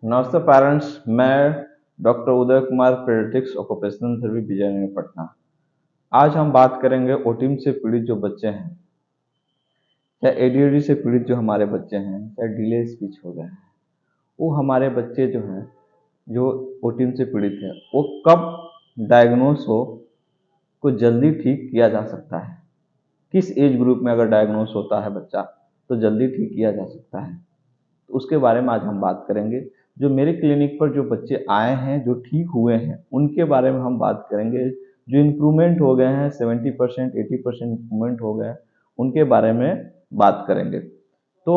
नमस्ते पेरेंट्स, मैं doctor Uday Kumar, paediatrics occupational therapy, Vijayanagar, Patna. आज हम बात करेंगे ऑटिज्म से पीड़ित जो बच्चे हैं या एडीएडी से पीड़ित जो हमारे बच्चे हैं या डिले स्पीच हो गए हैं, वो हमारे बच्चे जो हैं जो ऑटिज्म से पीड़ित है वो कब डायग्नोस हो को जल्दी ठीक किया जा सकता है। किस एज ग्रुप में अगर डायग्नोस होता है बच्चा तो जल्दी ठीक किया जा सकता है, तो उसके बारे में आज हम बात करेंगे। जो मेरे क्लिनिक पर जो बच्चे आए हैं जो ठीक हुए हैं उनके बारे में हम बात करेंगे। जो इम्प्रूवमेंट हो गए हैं 70% 80% इम्प्रूवमेंट हो गए हैं उनके बारे में बात करेंगे। तो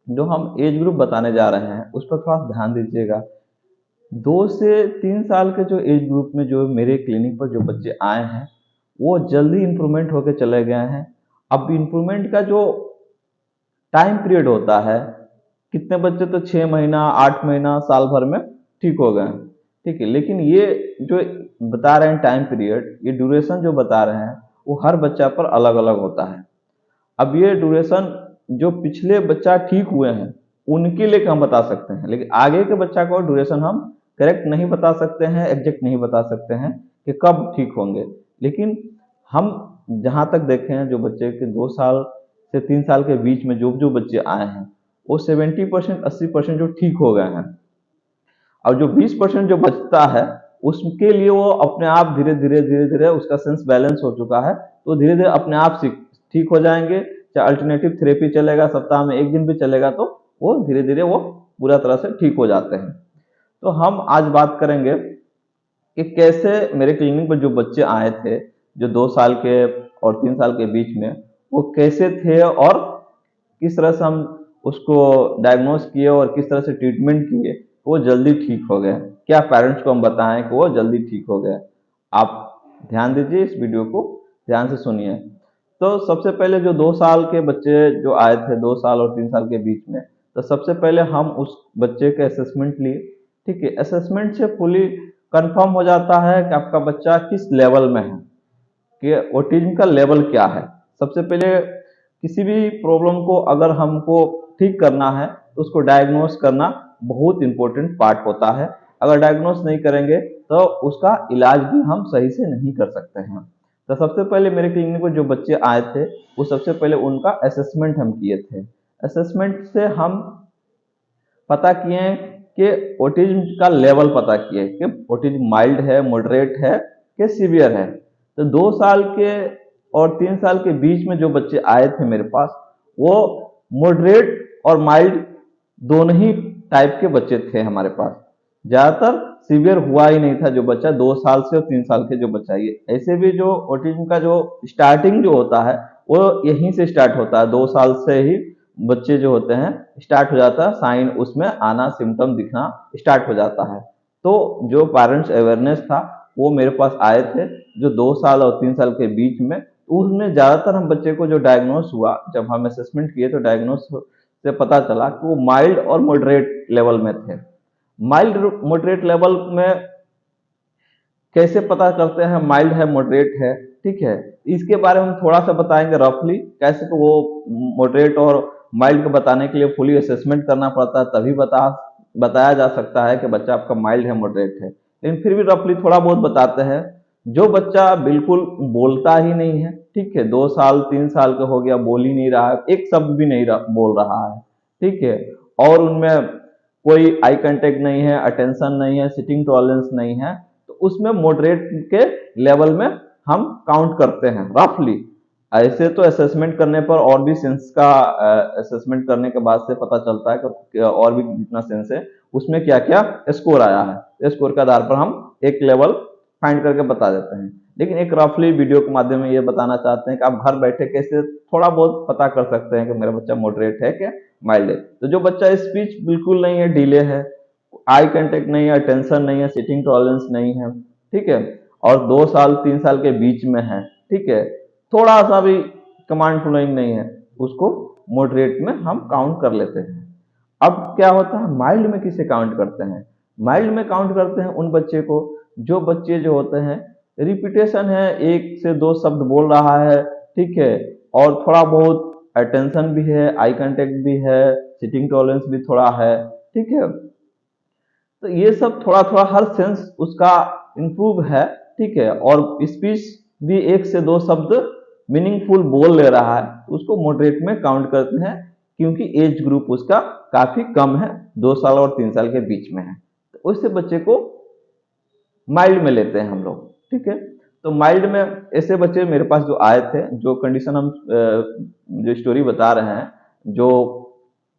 जो हम एज ग्रुप बताने जा रहे हैं उस पर थोड़ा ध्यान दीजिएगा। 2 से 3 साल के जो एज ग्रुप में जो मेरे क्लिनिक पर जो बच्चे आए हैं वो जल्दी इम्प्रूवमेंट होकर चले गए हैं। अब इम्प्रूवमेंट का जो टाइम पीरियड होता है, कितने बच्चे तो 6 महीना 8 महीना साल भर में ठीक हो गए हैं, ठीक है। लेकिन ये जो बता रहे हैं टाइम पीरियड, ये ड्यूरेशन जो बता रहे हैं वो हर बच्चा पर अलग अलग होता है। अब ये ड्यूरेशन जो पिछले बच्चा ठीक हुए हैं उनके लिए हम बता सकते हैं, लेकिन आगे के बच्चा को ड्यूरेशन हम करेक्ट नहीं बता सकते हैं, एग्जैक्ट नहीं बता सकते हैं कि कब ठीक होंगे। लेकिन हम जहाँ तक देखें हैं जो बच्चे के 2 साल से 3 साल के बीच में जो जो बच्चे आए हैं वो 70% 80% जो ठीक हो गए हैं। और जो 20% जो बचता है उसके लिए वो अपने आप धीरे धीरे उसका सेंस बैलेंस हो चुका है, तो धीरे धीरे अपने आप ठीक हो जाएंगे। चाहे अल्टरनेटिव थेरेपी चलेगा, सप्ताह में 1 दिन भी चलेगा तो वो धीरे धीरे वो पूरा तरह से ठीक हो जाते हैं। तो हम आज बात करेंगे कि कैसे मेरे क्लिनिक पर जो बच्चे आए थे जो 2 साल के और 3 साल के बीच में, वो कैसे थे और किस तरह से हम उसको डायग्नोस किए और किस तरह से ट्रीटमेंट किए वो जल्दी ठीक हो गए। क्या पेरेंट्स को हम बताएं कि वो जल्दी ठीक हो गए। आप ध्यान दीजिए, इस वीडियो को ध्यान से सुनिए। तो सबसे पहले जो 2 साल के बच्चे जो आए थे 2 साल और 3 साल के बीच में, तो सबसे पहले हम उस बच्चे के असेसमेंट लिए, ठीक है। असेसमेंट से फुली कंफर्म हो जाता है कि आपका बच्चा किस लेवल में है, कि ऑटिज्म का लेवल क्या है। सबसे पहले किसी भी प्रॉब्लम को अगर हमको ठीक करना है तो उसको डायग्नोस करना बहुत इंपॉर्टेंट पार्ट होता है। अगर डायग्नोस नहीं करेंगे तो उसका इलाज भी हम सही से नहीं कर सकते हैं। तो सबसे पहले मेरे क्लिनिक में जो बच्चे आए थे वो सबसे पहले उनका असेसमेंट हम किए थे। असेसमेंट से हम पता किए कि ऑटिज्म का लेवल पता किए कि ऑटिज्म माइल्ड है, मॉडरेट है कि सीवियर है। तो 2 साल के और 3 साल के बीच में जो बच्चे आए थे मेरे पास वो मॉडरेट और माइल्ड दोनों ही टाइप के बच्चे थे हमारे पास। ज़्यादातर सीवियर हुआ ही नहीं था जो बच्चा 2 साल से और 3 साल के जो बच्चा। ये ऐसे भी जो ऑटिज्म का जो स्टार्टिंग जो होता है वो यहीं से स्टार्ट होता है, 2 साल से ही बच्चे जो होते हैं स्टार्ट हो जाता है, साइन उसमें आना, सिम्टम दिखना स्टार्ट हो जाता है। तो जो पेरेंट्स अवेयरनेस था वो मेरे पास आए थे जो 2 साल और 3 साल के बीच में। उसमें ज़्यादातर हम बच्चे को जो डायग्नोस हुआ, जब हम असेसमेंट किए तो डायग्नोस से पता चला कि वो माइल्ड और मॉडरेट लेवल में थे। माइल्ड मॉडरेट लेवल में कैसे पता करते हैं माइल्ड है मॉडरेट है, ठीक है। इसके बारे में हम थोड़ा सा बताएंगे रफली, कैसे तो वो मॉडरेट और माइल्ड को बताने के लिए फुली असेसमेंट करना पड़ता है, तभी बताया जा सकता है कि बच्चा आपका माइल्ड है मॉडरेट है। लेकिन फिर भी रफली थोड़ा बहुत बताते हैं। जो बच्चा बिल्कुल बोलता ही नहीं है, ठीक है, 2 साल 3 साल का हो गया, बोल ही नहीं रहा है, एक शब्द भी नहीं बोल रहा है, ठीक है, और उनमें कोई आई कांटेक्ट नहीं है, अटेंशन नहीं है, सिटिंग टॉलरेंस नहीं है, तो उसमें मॉडरेट के लेवल में हम काउंट करते हैं रफली। ऐसे तो असेसमेंट करने पर और भी सेंस का असेसमेंट करने के बाद से पता चलता है कि और भी जितना सेंस है उसमें क्या क्या स्कोर आया है, स्कोर के आधार पर हम एक लेवल फाइंड करके बता देते हैं। लेकिन एक रफली वीडियो के माध्यम में ये बताना चाहते हैं कि आप घर बैठे कैसे थोड़ा बहुत पता कर सकते हैं कि मेरा बच्चा मॉडरेट है क्या माइल्ड है। तो जो बच्चा स्पीच बिल्कुल नहीं है, डिले है, आई कांटेक्ट नहीं है, अटेंशन नहीं है, सिटिंग टॉलरेंस नहीं है, ठीक है, और 2 साल 3 साल के बीच में है, ठीक है, थोड़ा सा भी कमांड फ्लोइंग नहीं है, उसको मॉडरेट में हम काउंट कर लेते हैं। अब क्या होता है, माइल्ड में किसे काउंट करते हैं? माइल्ड में काउंट करते हैं उन बच्चे को जो बच्चे जो होते हैं रिपीटेशन है, 1 से 2 शब्द बोल रहा है, ठीक है, और थोड़ा बहुत अटेंशन भी है, आई कांटेक्ट भी है, सिटिंग टॉलरेंस भी थोड़ा है, ठीक है, तो ये सब थोड़ा थोड़ा हर सेंस उसका इम्प्रूव है, ठीक है, और स्पीच भी 1 से 2 शब्द मीनिंगफुल बोल ले रहा है, उसको मॉडरेट में काउंट करते हैं, क्योंकि एज ग्रुप उसका काफी कम है, 2 साल और 3 साल के बीच में है। तो उससे बच्चे को माइल्ड में लेते हैं हम लोग, ठीक है। तो माइल्ड में ऐसे बच्चे मेरे पास जो आए थे, जो कंडीशन हम जो स्टोरी बता रहे हैं, जो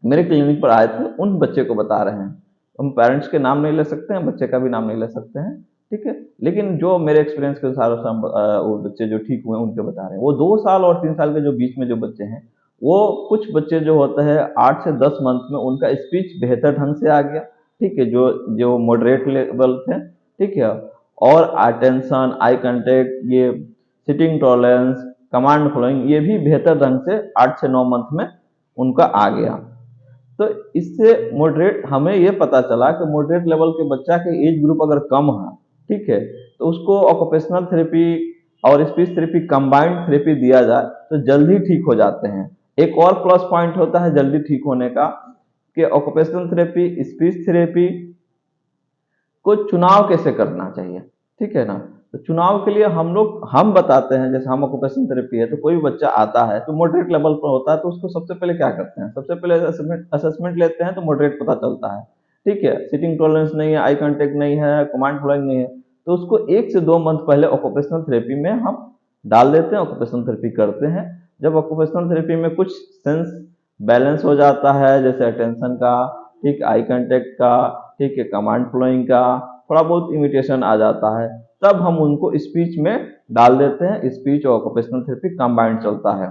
मेरे क्लिनिक पर आए थे, उन बच्चे को बता रहे हैं। हम पेरेंट्स के नाम नहीं ले सकते हैं, बच्चे का भी नाम नहीं ले सकते हैं, ठीक है, लेकिन जो मेरे एक्सपीरियंस के अनुसार वो बच्चे जो ठीक हुए उनके बता रहे हैं। वो 2 साल और 3 साल के जो बीच में जो बच्चे हैं, वो कुछ बच्चे जो होते हैं 8 से 10 मंथ में उनका स्पीच बेहतर ढंग से आ गया, ठीक है, जो जो मॉडरेट लेवल थे, ठीक है, और अटेंशन, आई कांटेक्ट, ये सिटिंग टॉलरेंस, कमांड फॉलोइंग, ये भी बेहतर ढंग से 8 से 9 मंथ में उनका आ गया। तो इससे मॉडरेट हमें ये पता चला कि मॉडरेट लेवल के बच्चा के एज ग्रुप अगर कम है, ठीक है, तो उसको ऑक्यूपेशनल थेरेपी और स्पीच थेरेपी कंबाइंड थेरेपी दिया जाए तो जल्दी ठीक हो जाते हैं। एक और प्लस पॉइंट होता है जल्दी ठीक होने का कि ऑक्यूपेशनल थेरेपी, स्पीच थेरेपी को चुनाव कैसे करना चाहिए, ठीक है ना। तो चुनाव के लिए हम बताते हैं, जैसे हम ऑक्यूपेशन थेरेपी है, तो कोई भी बच्चा आता है तो मॉडरेट लेवल पर होता है, तो उसको सबसे पहले क्या करते हैं, सबसे पहले असेसमेंट लेते हैं, तो मॉडरेट पता चलता है, ठीक है, सिटिंग टॉलरेंस नहीं है, आई कांटेक्ट नहीं है, कमांड फॉलोइंग नहीं है, तो उसको 1 से 2 मंथ पहले ऑक्यूपेशनल थेरेपी में हम डाल देते हैं, ऑक्यूपेशनल थेरेपी करते हैं। जब ऑक्यूपेशनल थेरेपी में कुछ सेंस बैलेंस हो जाता है, जैसे अटेंशन का, ठीक, आई कांटेक्ट का, ठीक है, कमांड फ्लोइंग का, थोड़ा बहुत इमिटेशन आ जाता है, तब हम उनको स्पीच में डाल देते हैं। स्पीच और ऑक्यूपेशनल थेरेपी कंबाइंड चलता है।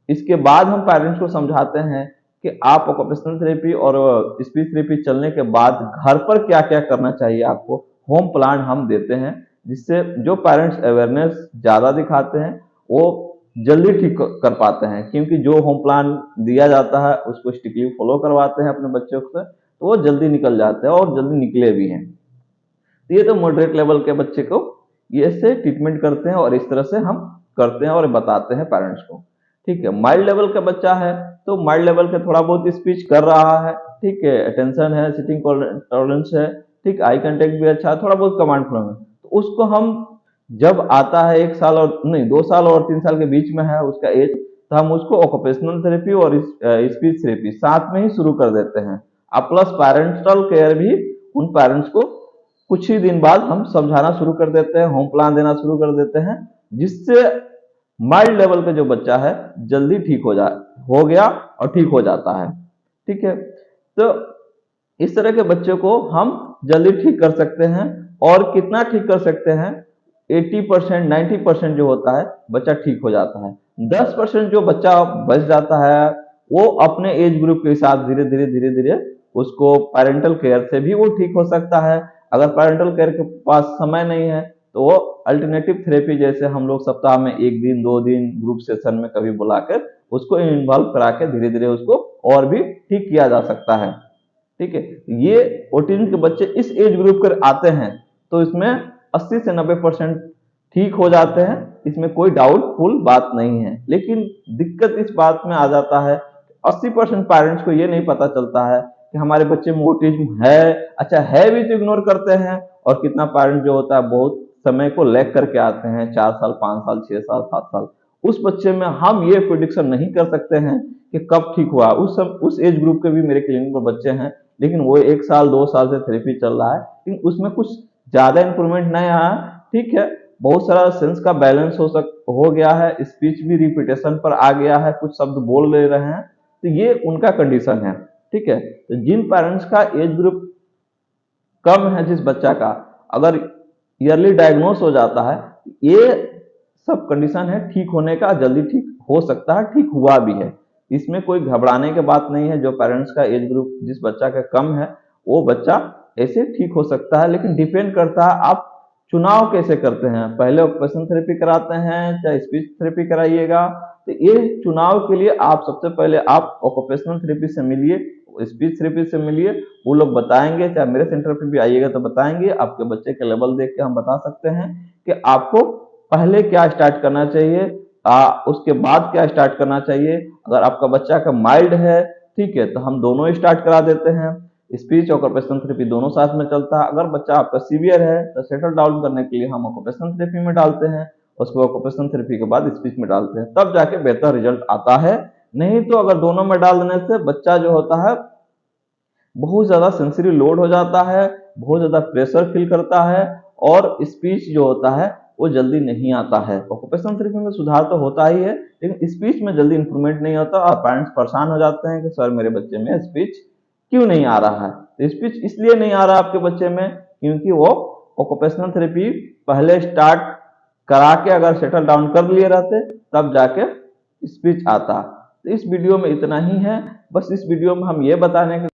इसके बाद हम पेरेंट्स को समझाते हैं कि आप ऑक्यूपेशनल थेरेपी और स्पीच थेरेपी चलने के बाद घर पर क्या क्या करना चाहिए आपको, होम प्लान हम देते हैं, जिससे जो पेरेंट्स अवेयरनेस ज़्यादा दिखाते हैं वो जल्दी ठीक कर पाते हैं, क्योंकि जो होम प्लान दिया जाता है उसको स्ट्रिक्टली फॉलो करवाते हैं अपने बच्चों से, तो वो जल्दी निकल जाते हैं और जल्दी निकले भी हैं। तो ये तो मॉडरेट लेवल के बच्चे को ये से ट्रीटमेंट करते हैं और इस तरह से हम करते हैं और बताते हैं पेरेंट्स को, ठीक है। माइल्ड लेवल का बच्चा है तो माइल्ड लेवल के थोड़ा बहुत स्पीच कर रहा है, ठीक है, अटेंशन है, सिटिंग टॉलरेंस है, ठीक, आई कांटेक्ट भी अच्छा है, थोड़ा बहुत कमांड फ्लो है, तो उसको हम जब आता है 1 साल और नहीं 2 साल और 3 साल के बीच में है उसका एज, तो हम उसको ऑक्यूपेशनल थेरेपी और स्पीच थेरेपी साथ में ही शुरू कर देते हैं। अब प्लस पेरेंटल केयर भी उन पेरेंट्स को कुछ ही दिन बाद हम समझाना शुरू कर देते हैं, होम प्लान देना शुरू कर देते हैं, जिससे माइल्ड लेवल का जो बच्चा है जल्दी ठीक हो गया और ठीक हो जाता है, ठीक है। तो इस तरह के बच्चे को हम जल्दी ठीक कर सकते हैं। और कितना ठीक कर सकते हैं, 80% 90% जो होता है बच्चा ठीक हो जाता है। 10% जो बच्चा बच जाता है वो अपने एज ग्रुप के हिसाब धीरे धीरे धीरे धीरे उसको पेरेंटल केयर से भी वो ठीक हो सकता है। अगर पेरेंटल केयर के पास समय नहीं है तो वो अल्टरनेटिव थेरेपी, जैसे हम लोग सप्ताह में 1 दिन 2 दिन ग्रुप सेशन में कभी बुलाकर उसको इन्वॉल्व करा के धीरे धीरे उसको और भी ठीक किया जा सकता है, ठीक है। ये ऑटिज्म के बच्चे इस एज ग्रुप कर आते हैं तो इसमें 80 से 90% ठीक हो जाते हैं, इसमें कोई डाउटफुल बात नहीं है। लेकिन दिक्कत इस बात में आ जाता है 80% पेरेंट्स को ये नहीं पता चलता है कि हमारे बच्चे में ऑटिज्म है। अच्छा है भी तो इग्नोर करते हैं, और कितना पेरेंट जो होता है बहुत समय को लैग करके आते हैं, 4 साल 5 साल 6 साल 7 साल। उस बच्चे में हम ये प्रिडिक्शन नहीं कर सकते हैं कि कब ठीक हुआ। उस एज ग्रुप के भी मेरे क्लिनिक पर बच्चे हैं, लेकिन वो 1 साल 2 साल से थेरेपी चल रहा है, लेकिन उसमें कुछ ज्यादा इंप्रूवमेंट नहीं आया, ठीक है। बहुत सारा सेंस का बैलेंस हो गया है, स्पीच भी रिपीटेशन पर आ गया है, कुछ शब्द बोल ले रहे हैं, तो ये उनका कंडीशन है, ठीक है। तो जिन पेरेंट्स का एज ग्रुप कम है, जिस बच्चा का अगर ईयरली डायग्नोस हो जाता है, ये सब कंडीशन है ठीक होने का, जल्दी ठीक हो सकता है, ठीक हुआ भी है। इसमें कोई घबराने की बात नहीं है। जो पेरेंट्स का एज ग्रुप जिस बच्चा का कम है वो बच्चा ऐसे ठीक हो सकता है, लेकिन डिपेंड करता है आप चुनाव कैसे करते हैं। पहले ऑक्यूपेशनल थेरेपी कराते हैं चाहे स्पीच थेरेपी कराइएगा, तो ये चुनाव के लिए आप सबसे पहले आप ऑक्यूपेशनल थेरेपी से मिलिए, स्पीच थेरेपी से मिलिए, वो लोग बताएंगे, चाहे मेरे सेंटर पे भी आइएगा तो बताएंगे। आपके बच्चे के लेवल देख के हम बता सकते हैं कि आपको पहले क्या स्टार्ट करना चाहिए, उसके बाद क्या स्टार्ट करना चाहिए। अगर आपका बच्चा का माइल्ड है, ठीक है, तो हम दोनों स्टार्ट करा देते हैं। स्पीच ऑक्यूपेशनल थेरेपी दोनों साथ में चलता है। अगर बच्चा आपका सीवियर है तो सेटल डाउन करने के लिए हम ऑक्यूपेशनल थेरेपी में डालते हैं, उसको ऑक्यूपेशनल थेरेपी के बाद स्पीच में डालते हैं, तब जाके बेहतर रिजल्ट आता है। नहीं तो अगर दोनों में डाल देने से बच्चा जो होता है बहुत ज़्यादा सेंसरी लोड हो जाता है, बहुत ज़्यादा प्रेशर फील करता है और स्पीच जो होता है वो जल्दी नहीं आता है। ऑक्यूपेशनल थेरेपी में सुधार तो होता ही है, लेकिन स्पीच में जल्दी इंप्रूवमेंट नहीं होता और पेरेंट्स परेशान हो जाते हैं कि सर मेरे बच्चे में स्पीच क्यों नहीं आ रहा है। तो स्पीच इसलिए नहीं आ रहा आपके बच्चे में क्योंकि वो ऑक्यूपेशनल थेरेपी पहले स्टार्ट करा के अगर सेटल डाउन कर लिए रहते तब जाके स्पीच आता। तो इस वीडियो में इतना ही है। बस इस वीडियो में हम ये बताने के